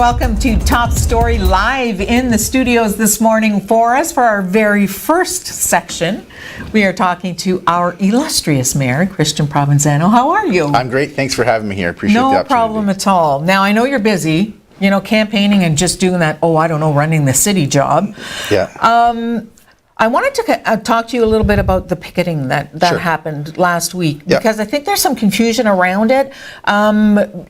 welcome to Top Story live in the studios this morning for us. For our very first section, we are talking to our illustrious mayor, Christian Provenzano. How are you? I'm great. Thanks for having me here. Appreciate the opportunity. No problem at all. Now, I know you're busy, campaigning and just doing that, running the city job. Yeah. I wanted to talk to you a little bit about the picketing that Sure. happened last week, Yep. because I think there's some confusion around it.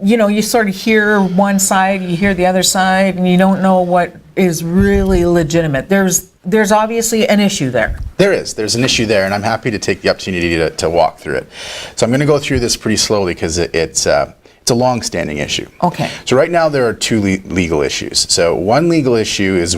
You sort of hear one side, you hear the other side, and you don't know what is really legitimate. There's obviously an issue there. There's an issue there, and I'm happy to take the opportunity to walk through it. So I'm going to go through this pretty slowly because it's a long-standing issue. Okay. So right now there are two legal issues. So one legal issue is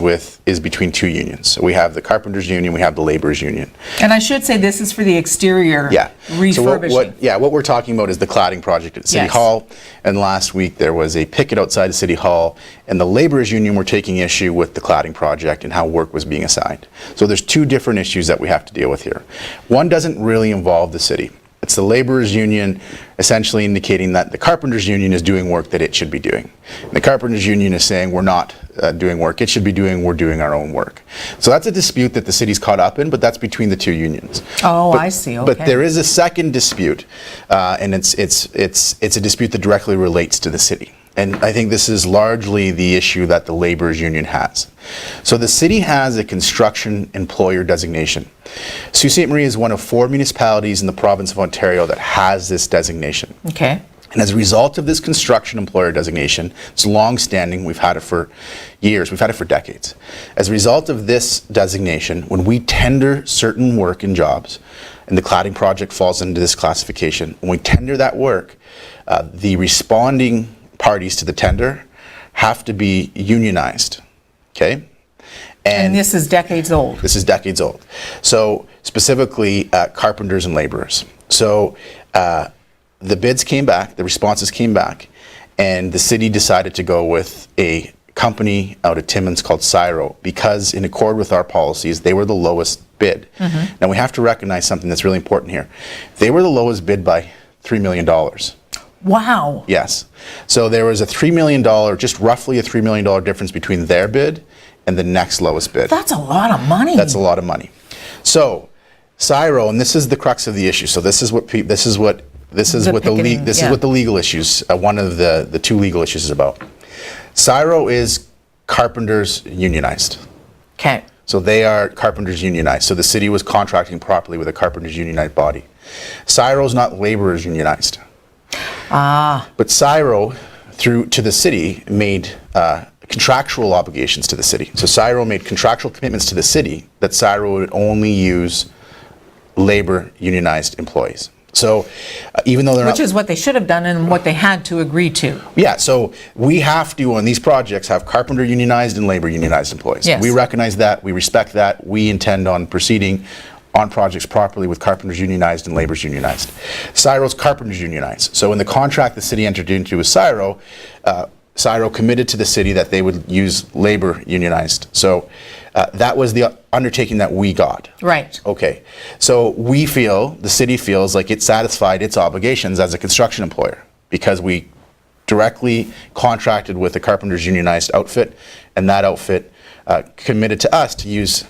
between two unions. So we have the Carpenters Union, we have the Laborers Union. And I should say this is for the exterior refurbishing. So what we're talking about is the cladding project at City Hall. And last week there was a picket outside of City Hall, and the Laborers Union were taking issue with the cladding project and how work was being assigned. So there's two different issues that we have to deal with here. One doesn't really involve the city. It's the Laborers Union essentially indicating that the Carpenters Union is doing work that it should be doing. And the Carpenters Union is saying we're not doing work it should be doing, we're doing our own work. So that's a dispute that the city's caught up in, but that's between the two unions. I see, okay. But there is a second dispute, and it's a dispute that directly relates to the city. And I think this is largely the issue that the Laborers Union has. So the city has a construction employer designation. Sault Ste. Marie is one of 4 municipalities in the province of Ontario that has this designation. Okay. And as a result of this construction employer designation, it's long-standing, we've had it for years, we've had it for decades. As a result of this designation, when we tender certain work and jobs, and the cladding project falls into this classification, when we tender that work, the responding parties to the tender have to be unionized, okay? And this is decades old. This is decades old. So specifically, carpenters and laborers. So the bids came back, the responses came back, and the city decided to go with a company out of Timmins called Cyro because in accord with our policies, they were the lowest bid. Mm-hmm. Now we have to recognize something that's really important here. They were the lowest bid by $3 million. Wow. Yes. So there was a $3 million, just roughly a $3 million difference between their bid and the next lowest bid. That's a lot of money. That's a lot of money. So Cyro, and this is the crux of the issue. So this is what the legal issues, one of the two legal issues is about. Cyro is carpenters unionized. Okay. So they are carpenters unionized. So the city was contracting properly with a carpenters unionized body. Cyro is not laborers unionized. But Cyro, through to the city, made contractual obligations to the city. So Cyro made contractual commitments to the city that Cyro would only use labor unionized employees. So even though Which is what they should have done and what they had to agree to. Yeah, so we have to, on these projects, have carpenter unionized and labor unionized employees. Yes. We recognize that, we respect that, we intend on proceeding on projects properly with carpenters unionized and laborers unionized. Cyro's carpenters unionized. So in the contract the city entered into with Cyro, Cyro committed to the city that they would use labor unionized. So that was the undertaking that we got. Right. Okay. So we feel, the city feels like it satisfied its obligations as a construction employer because we directly contracted with the carpenters unionized outfit, and that outfit committed to us to use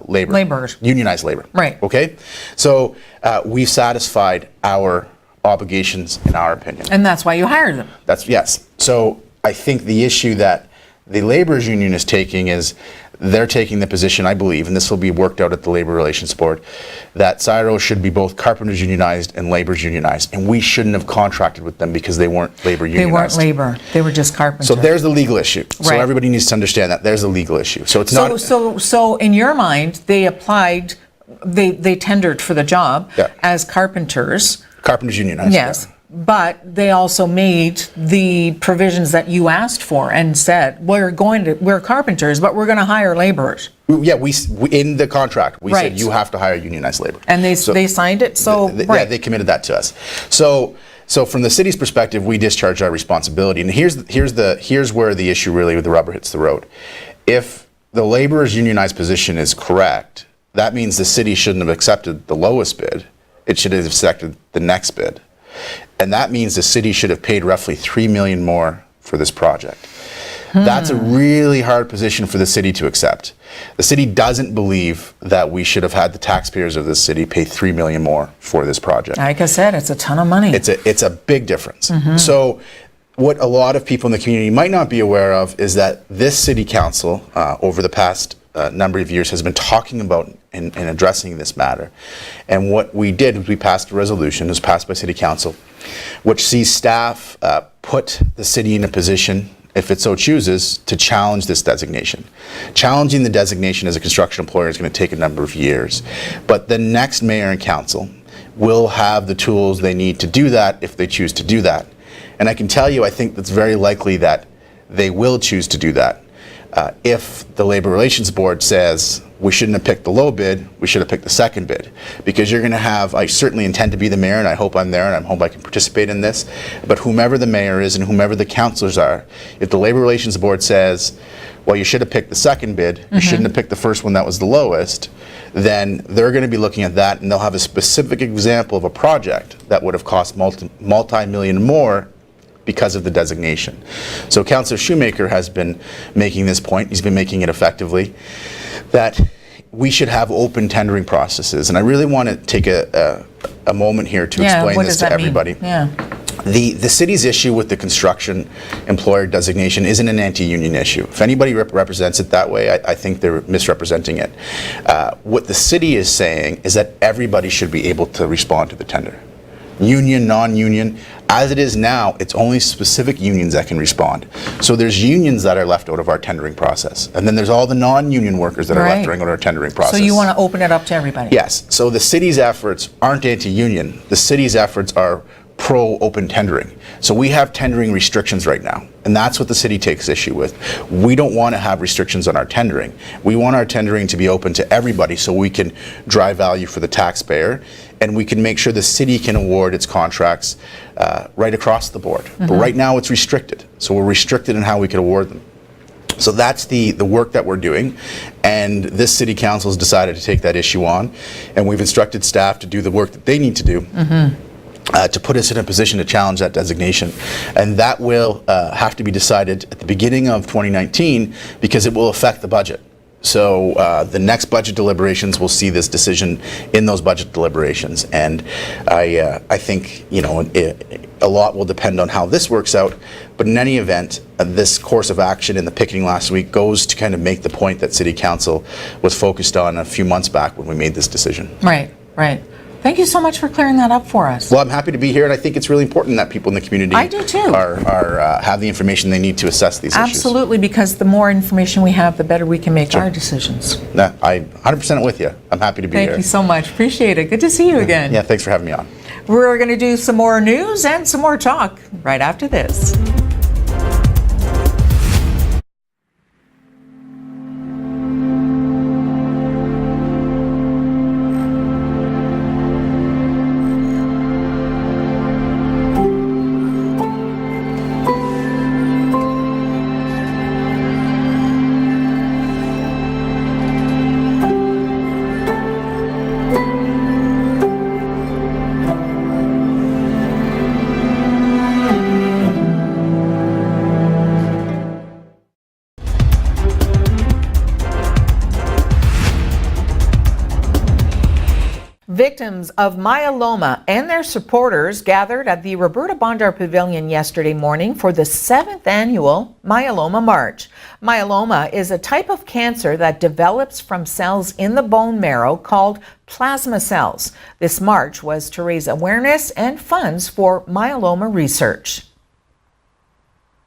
laborers. Unionized labor. Right. Okay? So we've satisfied our obligations in our opinion. And that's why you hired them. Yes. So I think the issue that the laborers union is taking is they're taking the position, I believe, and this will be worked out at the Labor Relations Board, that Cyro should be both carpenters unionized and laborers unionized, and we shouldn't have contracted with them because they weren't labor unionized. They weren't labor, they were just carpenters. So there's the legal issue. Right. So everybody needs to understand that there's a legal issue. So it's not. So in your mind, they applied, they tendered for the job as carpenters. Carpenters unionized. Yes. But they also made the provisions that you asked for and said, we're carpenters, but we're going to hire laborers. Yeah, we in the contract, we Right. said you have to hire unionized labor. And they signed it, so, Yeah, they committed that to us. So from the city's perspective, we discharge our responsibility. And here's where the issue really, the rubber hits the road. If the laborers unionized position is correct, that means the city shouldn't have accepted the lowest bid. It should have accepted the next bid. And that means the city should have paid roughly $3 million more for this project. That's a really hard position for the city to accept. The city doesn't believe that we should have had the taxpayers of this city pay $3 million more for this project. Like I said, it's a ton of money. It's a big difference. So what a lot of people in the community might not be aware of is that this city council, over the past number of years, has been talking about and addressing this matter. And what we did was we passed a resolution, it was passed by city council, which sees staff put the city in a position, if it so chooses, to challenge this designation. Challenging the designation as a construction employer is going to take a number of years. But the next mayor and council will have the tools they need to do that if they choose to do that. And I can tell you, I think it's very likely that they will choose to do that. If the Labor Relations Board says we shouldn't have picked the low bid, we should have picked the second bid. Because you're going to have, I certainly intend to be the mayor, and I hope I'm there, and I hope I can participate in this, but whomever the mayor is and whomever the councilors are, if the Labor Relations Board says, well, you should have picked the second bid, you shouldn't have picked the first one that was the lowest, then they're going to be looking at that, and they'll have a specific example of a project that would have cost multi-million more because of the designation. So Councillor Shoemaker has been making this point, he's been making it effectively, that we should have open tendering processes. And I really want to take a moment here to explain this to everybody. Yeah. The city's issue with the construction employer designation isn't an anti-union issue. If anybody represents it that way, I think they're misrepresenting it. What the city is saying is that everybody should be able to respond to the tender. Union, non-union. As it is now, it's only specific unions that can respond. So there's unions that are left out of our tendering process. And then there's all the non-union workers that are left out of our tendering process. So you want to open it up to everybody? Yes. So the city's efforts aren't anti-union. The city's efforts are pro-open tendering. So we have tendering restrictions right now, and that's what the city takes issue with. We don't want to have restrictions on our tendering. We want our tendering to be open to everybody so we can drive value for the taxpayer, and we can make sure the city can award its contracts right across the board. But right now it's restricted. So we're restricted in how we can award them. So that's the work that we're doing, and this city council has decided to take that issue on, and we've instructed staff to do the work that they need to do to put us in a position to challenge that designation. And that will have to be decided at the beginning of 2019 because it will affect the budget. So the next budget deliberations will see this decision in those budget deliberations. And I think, you know, a lot will depend on how this works out. But in any event, this course of action in the picketing last week goes to kind of make the point that City Council was focused on a few months back when we made this decision. Right, right. Thank you so much for clearing that up for us. Well, I'm happy to be here, and I think it's really important that people in the community I do too. Have the information they need to assess these issues. Absolutely, because the more information we have, the better we can make our decisions. I'm 100% with you. I'm happy to be here. Thank you so much. Appreciate it. Good to see you again. Yeah, thanks for having me on. We're going to do some more news and some more talk right after this. Victims of myeloma and their supporters gathered at the Roberta Bondar Pavilion yesterday morning for the 7th annual Myeloma March. Myeloma is a type of cancer that develops from cells in the bone marrow called plasma cells. This march was to raise awareness and funds for myeloma research.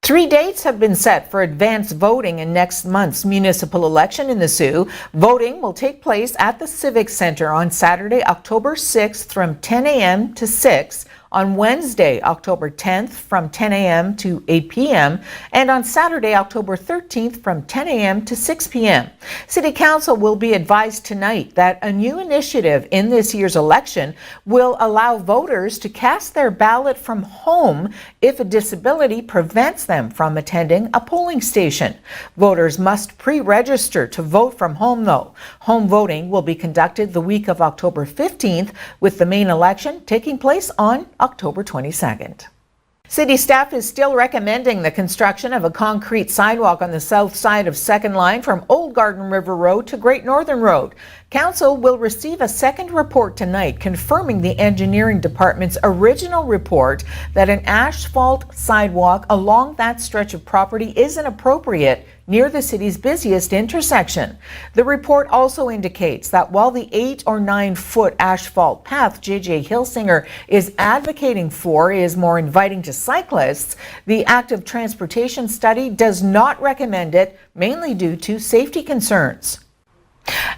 3 dates have been set for advance voting in next month's municipal election in the Sioux. Voting will take place at the Civic Center on Saturday, October 6th from 10 a.m. to 6, on Wednesday, October 10th from 10 a.m. to 8 p.m., and on Saturday, October 13th from 10 a.m. to 6 p.m. City Council will be advised tonight that a new initiative in this year's election will allow voters to cast their ballot from home if a disability prevents them from attending a polling station. Voters must pre-register to vote from home, though. Home voting will be conducted the week of October 15th, with the main election taking place on October 22nd. City staff is still recommending the construction of a concrete sidewalk on the south side of Second Line from Old Garden River Road to Great Northern Road. Council will receive a second report tonight confirming the engineering department's original report that an asphalt sidewalk along that stretch of property isn't appropriate near the city's busiest intersection. The report also indicates that while the 8 or 9 foot asphalt path J.J. Hilsinger is advocating for is more inviting to cyclists, the active transportation study does not recommend it, mainly due to safety concerns.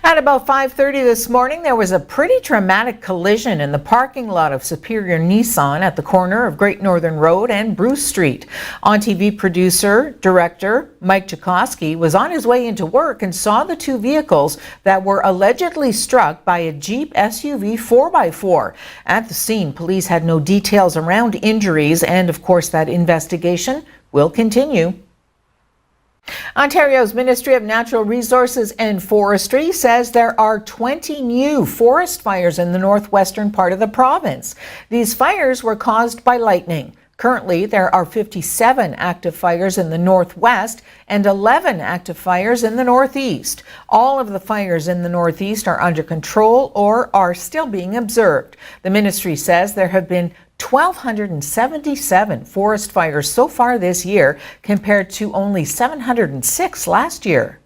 At about 5:30 this morning, there was a pretty traumatic collision in the parking lot of Superior Nissan at the corner of Great Northern Road and Bruce Street. ONNtv producer, director Mike Chakosky was on his way into work and saw the two vehicles that were allegedly struck by a Jeep SUV 4x4. At the scene, police had no details around injuries, and of course that investigation will continue. Ontario's Ministry of Natural Resources and Forestry says there are 20 new forest fires in the northwestern part of the province. These fires were caused by lightning. Currently, there are 57 active fires in the northwest and 11 active fires in the northeast. All of the fires in the northeast are under control or are still being observed. The ministry says there have been 1,277 forest fires so far this year, compared to only 706 last year.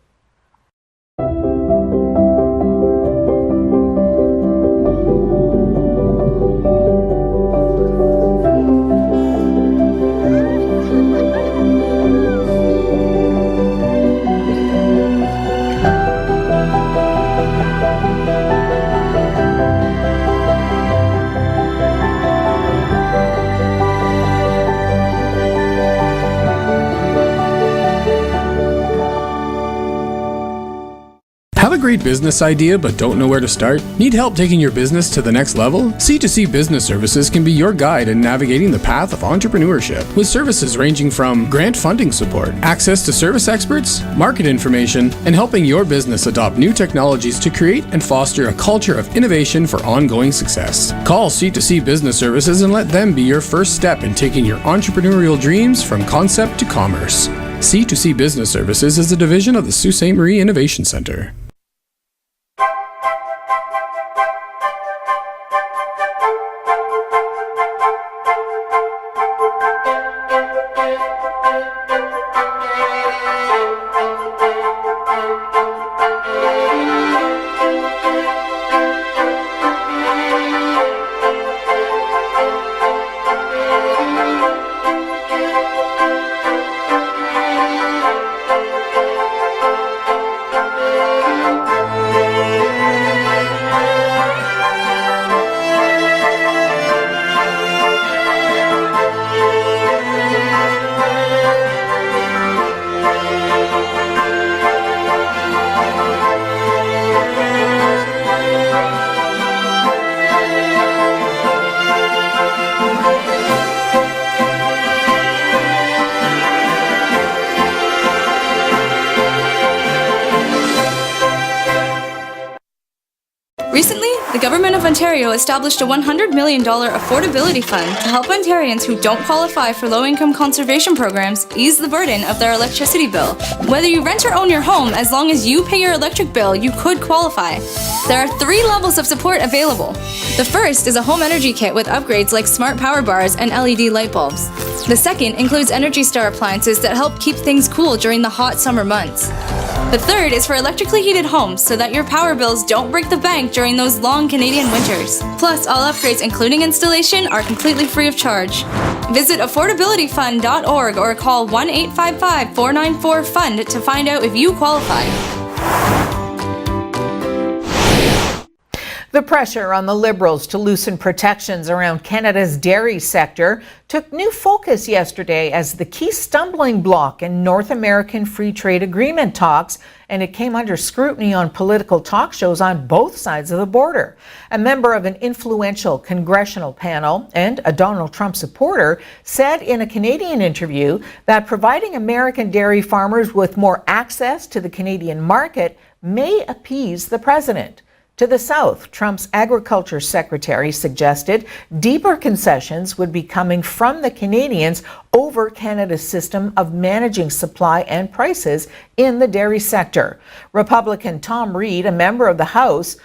Have a great business idea but don't know where to start? Need help taking your business to the next level? C2C Business Services can be your guide in navigating the path of entrepreneurship, with services ranging from grant funding support, access to service experts, market information, and helping your business adopt new technologies to create and foster a culture of innovation for ongoing success. Call C2C Business Services and let them be your first step in taking your entrepreneurial dreams from concept to commerce. C2C Business Services is a division of the Sault Ste. Marie Innovation Centre. Recently, the Government of Ontario established a $100 million affordability fund to help Ontarians who don't qualify for low-income conservation programs ease the burden of their electricity bill. Whether you rent or own your home, as long as you pay your electric bill, you could qualify. There are 3 levels of support available. The first is a home energy kit with upgrades like smart power bars and LED light bulbs. The second includes Energy Star appliances that help keep things cool during the hot summer months. The third is for electrically heated homes so that your power bills don't break the bank during those long Canadian winters. Plus, all upgrades, including installation, are completely free of charge. Visit affordabilityfund.org or call 1-855-494-FUND to find out if you qualify. The pressure on the Liberals to loosen protections around Canada's dairy sector took new focus yesterday as the key stumbling block in North American Free Trade Agreement talks, and it came under scrutiny on political talk shows on both sides of the border. A member of an influential congressional panel and a Donald Trump supporter said in a Canadian interview that providing American dairy farmers with more access to the Canadian market may appease the president. To the south, Trump's agriculture secretary suggested deeper concessions would be coming from the Canadians over Canada's system of managing supply and prices in the dairy sector. Republican Tom Reed, a member of the House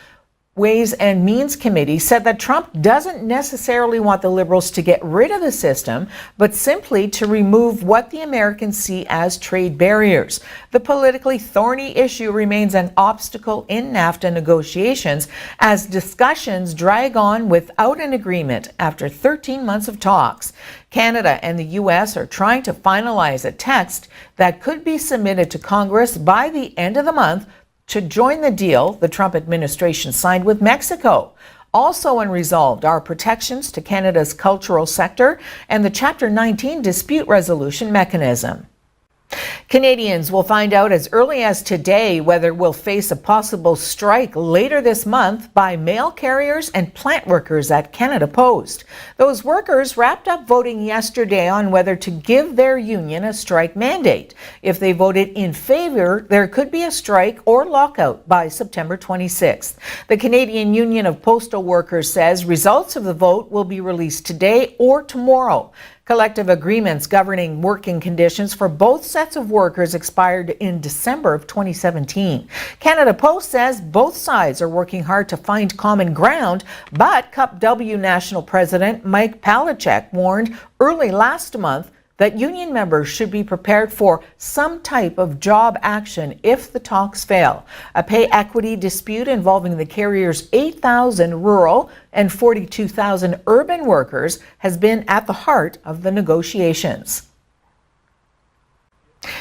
Ways and Means Committee, said that Trump doesn't necessarily want the Liberals to get rid of the system, but simply to remove what the Americans see as trade barriers. The politically thorny issue remains an obstacle in NAFTA negotiations as discussions drag on without an agreement after 13 months of talks. Canada and the U.S. are trying to finalize a text that could be submitted to Congress by the end of the month to join the deal the Trump administration signed with Mexico. Also unresolved are protections to Canada's cultural sector and the Chapter 19 dispute resolution mechanism. Canadians will find out as early as today whether we'll face a possible strike later this month by mail carriers and plant workers at Canada Post. Those workers wrapped up voting yesterday on whether to give their union a strike mandate. If they voted in favor, there could be a strike or lockout by September 26th. The Canadian Union of Postal Workers says results of the vote will be released today or tomorrow. Collective agreements governing working conditions for both sets of workers expired in December of 2017. Canada Post says both sides are working hard to find common ground, but Cup W National President Mike Palachek warned early last month that union members should be prepared for some type of job action if the talks fail. A pay equity dispute involving the carrier's 8,000 rural and 42,000 urban workers has been at the heart of the negotiations.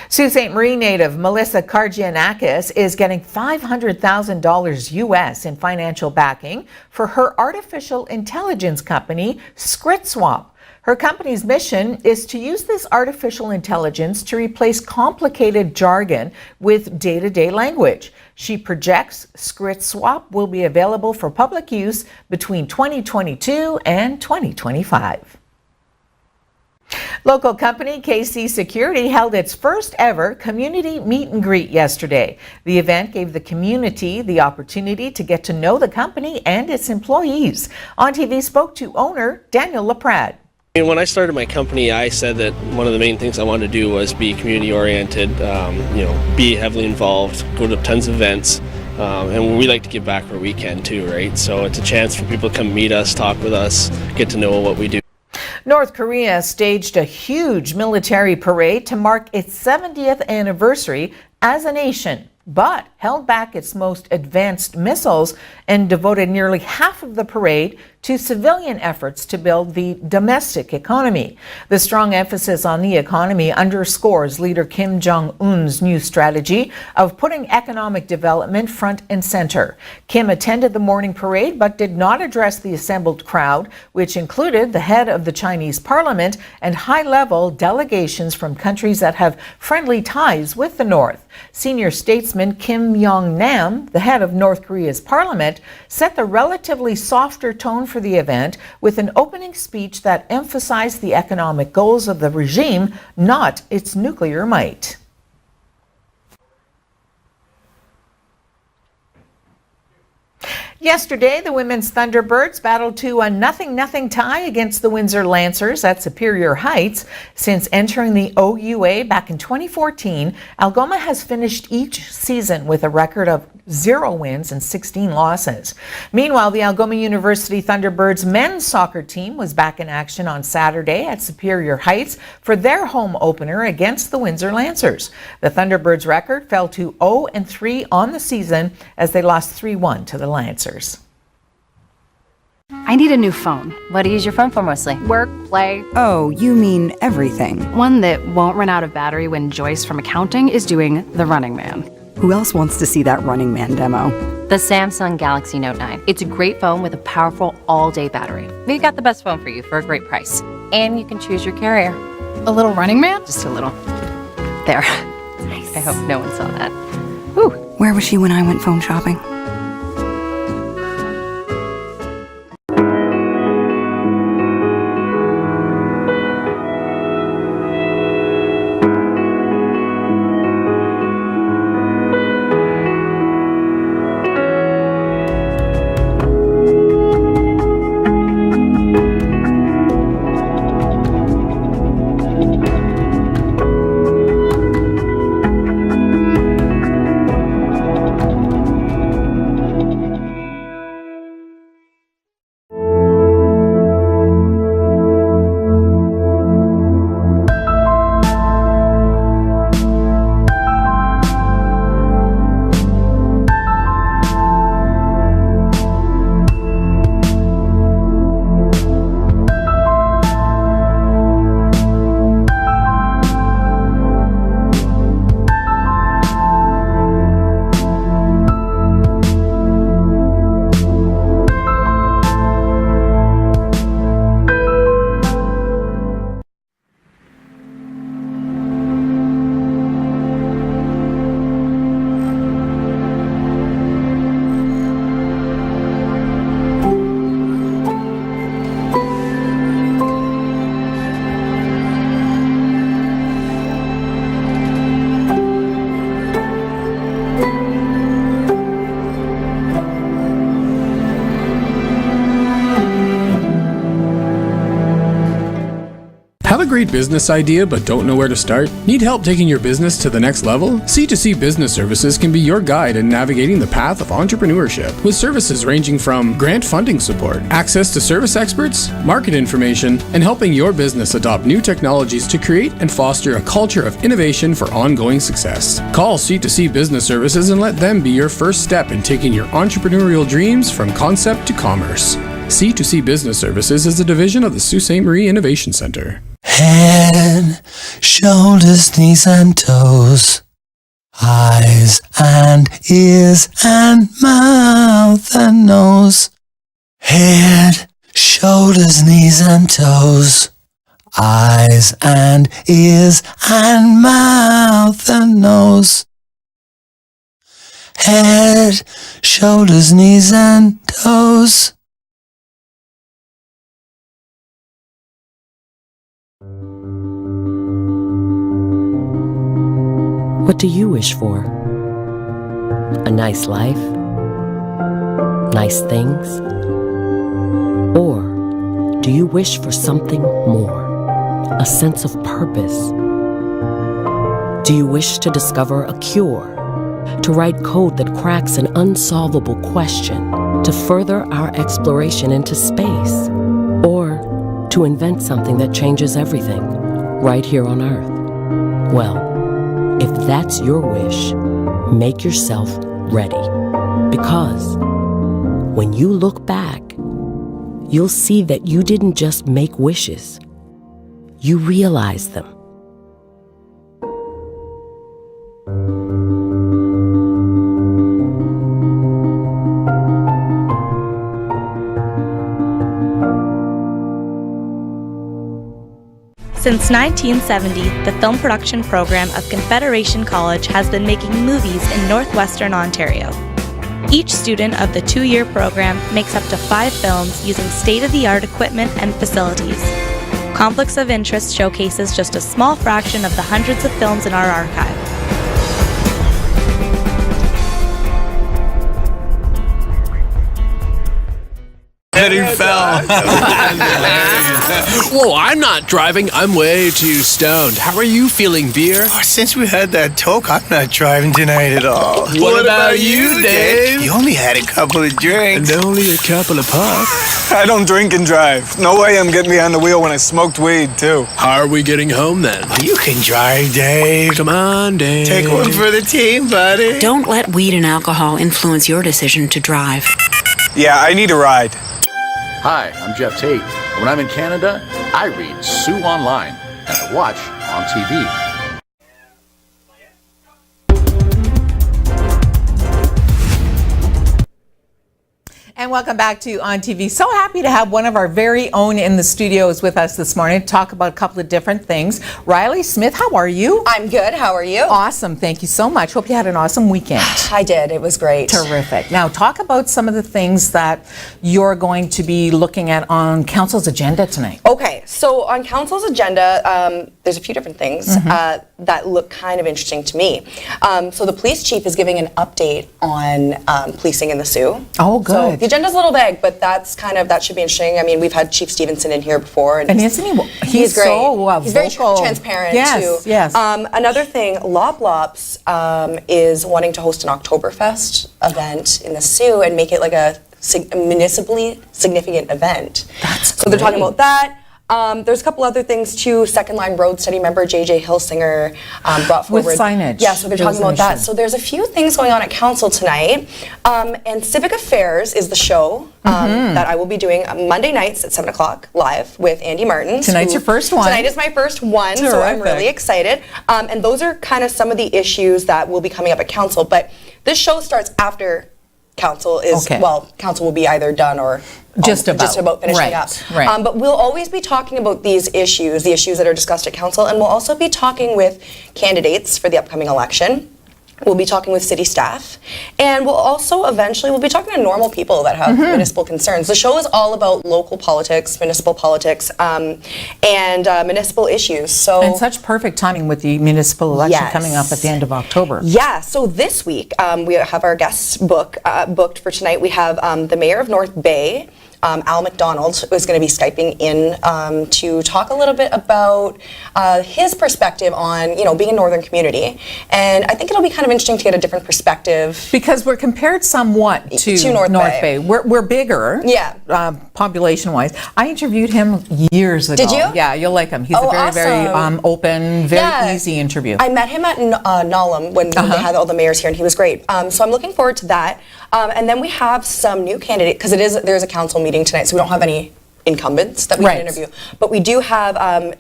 Sault Ste. Marie native Melissa Kargianakis is getting $500,000 US in financial backing for her artificial intelligence company, ScriptSwap. Her company's mission is to use this artificial intelligence to replace complicated jargon with day-to-day language. She projects ScriptSwap will be available for public use between 2022 and 2025. Local company KC Security held its first ever community meet and greet yesterday. The event gave the community the opportunity to get to know the company and its employees. ONNtv spoke to owner Daniel Laprade. When I started my company, I said that one of the main things I wanted to do was be community-oriented, be heavily involved, go to tons of events, and we like to give back where we can too, right? So it's a chance for people to come meet us, talk with us, get to know what we do. North Korea staged a huge military parade to mark its 70th anniversary as a nation, but held back its most advanced missiles and devoted nearly half of the parade to civilian efforts to build the domestic economy. The strong emphasis on the economy underscores leader Kim Jong-un's new strategy of putting economic development front and center. Kim attended the morning parade but did not address the assembled crowd, which included the head of the Chinese parliament and high-level delegations from countries that have friendly ties with the North. Senior statesman Kim Yong-nam, the head of North Korea's parliament, set the relatively softer tone for the event with an opening speech that emphasized the economic goals of the regime, not its nuclear might. Yesterday, the women's Thunderbirds battled to a 0-0 tie against the Windsor Lancers at Superior Heights. Since entering the OUA back in 2014, Algoma has finished each season with a record of 0 wins and 16 losses. Meanwhile, the Algoma University Thunderbirds men's soccer team was back in action on Saturday at Superior Heights for their home opener against the Windsor Lancers. The Thunderbirds' record fell to 0-3 on the season as they lost 3-1 to the Lancers. I need a new phone. What do you use your phone for mostly? Work, play. Oh, you mean everything. One that won't run out of battery when Joyce from accounting is doing the Running Man. Who else wants to see that Running Man demo? The Samsung Galaxy Note 9. It's a great phone with a powerful all-day battery. We've got the best phone for you for a great price. And you can choose your carrier. A little Running Man? Just a little. There. Nice. I hope no one saw that. Whew. Where was she when I went phone shopping? great business idea but don't know where to start? Need help taking your business to the next level? C2C Business Services can be your guide in navigating the path of entrepreneurship, with services ranging from grant funding support, access to service experts, market information, and helping your business adopt new technologies to create and foster a culture of innovation for ongoing success. Call C2C Business Services and let them be your first step in taking your entrepreneurial dreams from concept to commerce. C2C Business Services is a division of the Sault Ste. Marie Innovation Center. Head, shoulders, knees and toes, eyes and ears and mouth and nose. Head, shoulders, knees and toes, eyes and ears and mouth and nose. Head, shoulders, knees and toes. What do you wish for? A nice life? Nice things? Or do you wish for something more? A sense of purpose? Do you wish to discover a cure? To write code that cracks an unsolvable question? To further our exploration into space? Or to invent something that changes everything right here on Earth? Well, if that's your wish, make yourself ready. Because when you look back, you'll see that you didn't just make wishes, you realized them. Since 1970, the film production program of Confederation College has been making movies in northwestern Ontario. Each student of the 2-year program makes up to 5 films using state-of-the-art equipment and facilities. Conflicts of Interest showcases just a small fraction of the hundreds of films in our archive. He fell. Whoa, I'm not driving. I'm way too stoned. How are you feeling, Beer? Oh, since we had that talk, I'm not driving tonight at all. What about you, Dave? You only had a couple of drinks. And only a couple of puffs. I don't drink and drive. No way I'm getting behind the wheel when I smoked weed, too. How are we getting home, then? Oh, you can drive, Dave. Come on, Dave. Take one for the team, buddy. Don't let weed and alcohol influence your decision to drive. Yeah, I need a ride. Hi, I'm Jeff Tate. When I'm in Canada, I read Sioux online and I watch ONNtv. And welcome back to ONNtv. So happy to have one of our very own in the studios with us this morning to talk about a couple of different things. Riley Smith, how are you? I'm good. How are you? Awesome. Thank you so much. Hope you had an awesome weekend. I did. It was great. Terrific. Now, talk about some of the things that you're going to be looking at on Council's agenda tonight. Okay. So on Council's agenda, there's a few different things that look kind of interesting to me. So the police chief is giving an update on policing in the Sioux. Oh, good. So the agenda's a little vague, but that should be interesting. I mean, we've had Chief Stevenson in here before. And isn't he? He's great. So he's very vocal. transparent, yes, too. Yes. Another thing, Loblops is wanting to host an Oktoberfest event in the Sioux and make it like a municipally significant event. So they're talking about that. There's a couple other things too. Second Line Road Study member J.J. Hilsinger brought forward. With signage. Yeah, so they're talking about that. So there's a few things going on at Council tonight. And Civic Affairs is the show that I will be doing Monday nights at 7 o'clock live with Andy Martins. Tonight's your first one. Tonight is my first one, so I'm really excited. And those are kind of some of the issues that will be coming up at Council. But this show starts after Council is, well, Council will be either done or just about finishing up. Right. But we'll always be talking about these issues, the issues that are discussed at Council, and we'll also be talking with candidates for the upcoming election. We'll be talking with city staff, and we'll also eventually we'll be talking to normal people that have municipal concerns. The show is all about local politics, municipal politics, and municipal issues. So and such perfect timing with the municipal election coming up at the end of October. Yeah. So this week we have our guests booked for tonight. We have the mayor of North Bay. Al McDonald is going to be Skyping in to talk a little bit about his perspective on, being a northern community. And I think it'll be kind of interesting to get a different perspective. Because we're compared somewhat to North Bay. We're bigger, population-wise. I interviewed him years ago. Did you? Yeah, you'll like him. He's a very open, very easy interview. I met him at Nalum when they had all the mayors here, and he was great. So I'm looking forward to that. And then we have some new candidates, because there's a council meeting tonight, so we don't have any incumbents that we can interview. But we do have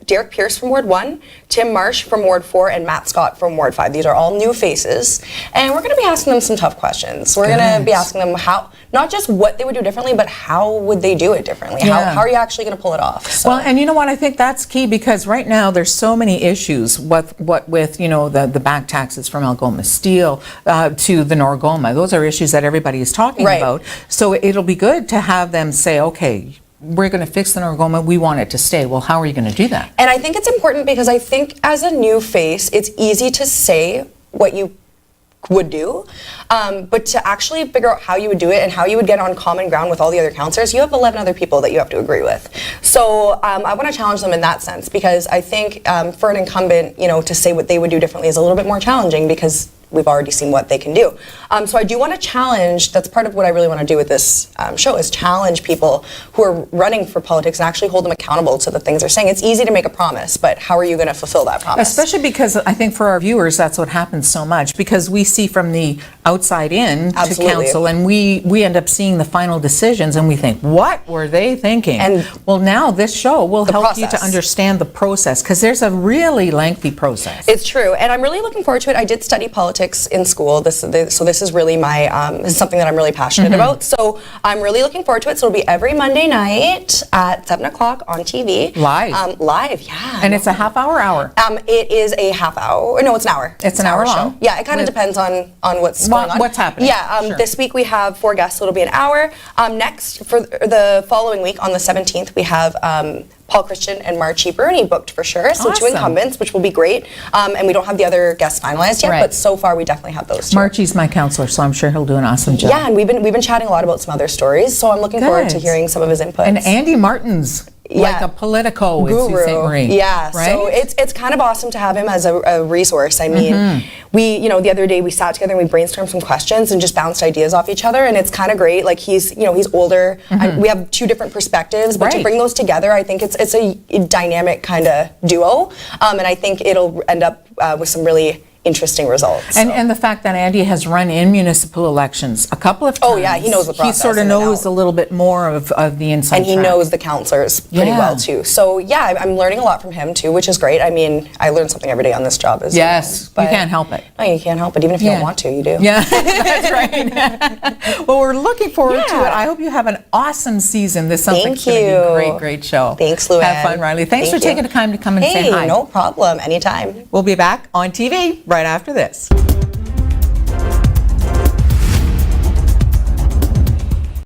Derek Pierce from Ward 1, Tim Marsh from Ward 4, and Matt Scott from Ward 5. These are all new faces. And we're going to be asking them some tough questions. We're going to be asking them how, not just what they would do differently, but how would they do it differently? How are you actually going to pull it off? So. Well, and you know what? I think that's key, because right now there's so many issues with the back taxes from Algoma Steel to the Norgoma. Those are issues that everybody is talking about. So it'll be good to have them say, okay, we're going to fix the Norgoma, we want it to stay. Well, how are you going to do that? And I think it's important, because I think as a new face, it's easy to say what you would do, but to actually figure out how you would do it and how you would get on common ground with all the other councillors, you have 11 other people that you have to agree with. So I want to challenge them in that sense, because I think for an incumbent, to say what they would do differently is a little bit more challenging, because we've already seen what they can do. So I do want to challenge, that's part of what I really want to do with this show, is challenge people who are running for politics and actually hold them accountable to the things they're saying. It's easy to make a promise, but how are you going to fulfill that promise? Especially because I think for our viewers, that's what happens so much, because we see from the outside in to council, and we end up seeing the final decisions, and we think, what were they thinking? And well, now this show will help you to understand the process, because there's a really lengthy process. It's true, and I'm really looking forward to it. I did study politics in school, so this is really my, this is something that I'm really passionate about, so I'm really looking forward to it. So it'll be every Monday night at 7 o'clock on TV. Live? Live, yeah. And it's a half-hour? It is a half hour, no, it's an hour. It's an hour long? Show. Yeah, it kind of depends on what's going on. What's happening. Yeah, this week we have 4 guests, so it'll be an hour. Next, for the following week, on the 17th, we have Paul Christian and Marchie Bruni booked for sure, so 2 incumbents, which will be great. And we don't have the other guests finalized yet, but so far we definitely have those 2. Marchie's my counselor, so I'm sure he'll do an awesome job. Yeah, and we've been chatting a lot about some other stories, so I'm looking forward to hearing some of his inputs. And Andy Martin's like a Politico guru. in Sault Ste. Marie. Yeah, right? So it's kind of awesome to have him as a resource. I mean, we, the other day we sat together and we brainstormed some questions and just bounced ideas off each other, and it's kind of great. Like he's older, and we have 2 different perspectives, but to bring those together, I think it's a dynamic kind of duo, and I think it'll end up with some really interesting results. And the fact that Andy has run in municipal elections a couple of times. Oh yeah, he knows the process. He sort of knows a little bit more of the inside and he track. knows the councillors pretty well too. So yeah, I'm learning a lot from him too, which is great. I mean, I learn something every day on this job as yes, well. You can't help it. No, you can't help it. Even if you don't want to, you do. Yeah, that's right. Well, we're looking forward to it. I hope you have an awesome season. This sounds like it's going to be a great show. Thanks, Luann. Have fun, Riley. Thanks for taking the time to come and say hi. No problem. Anytime. We'll be back on TV right after this.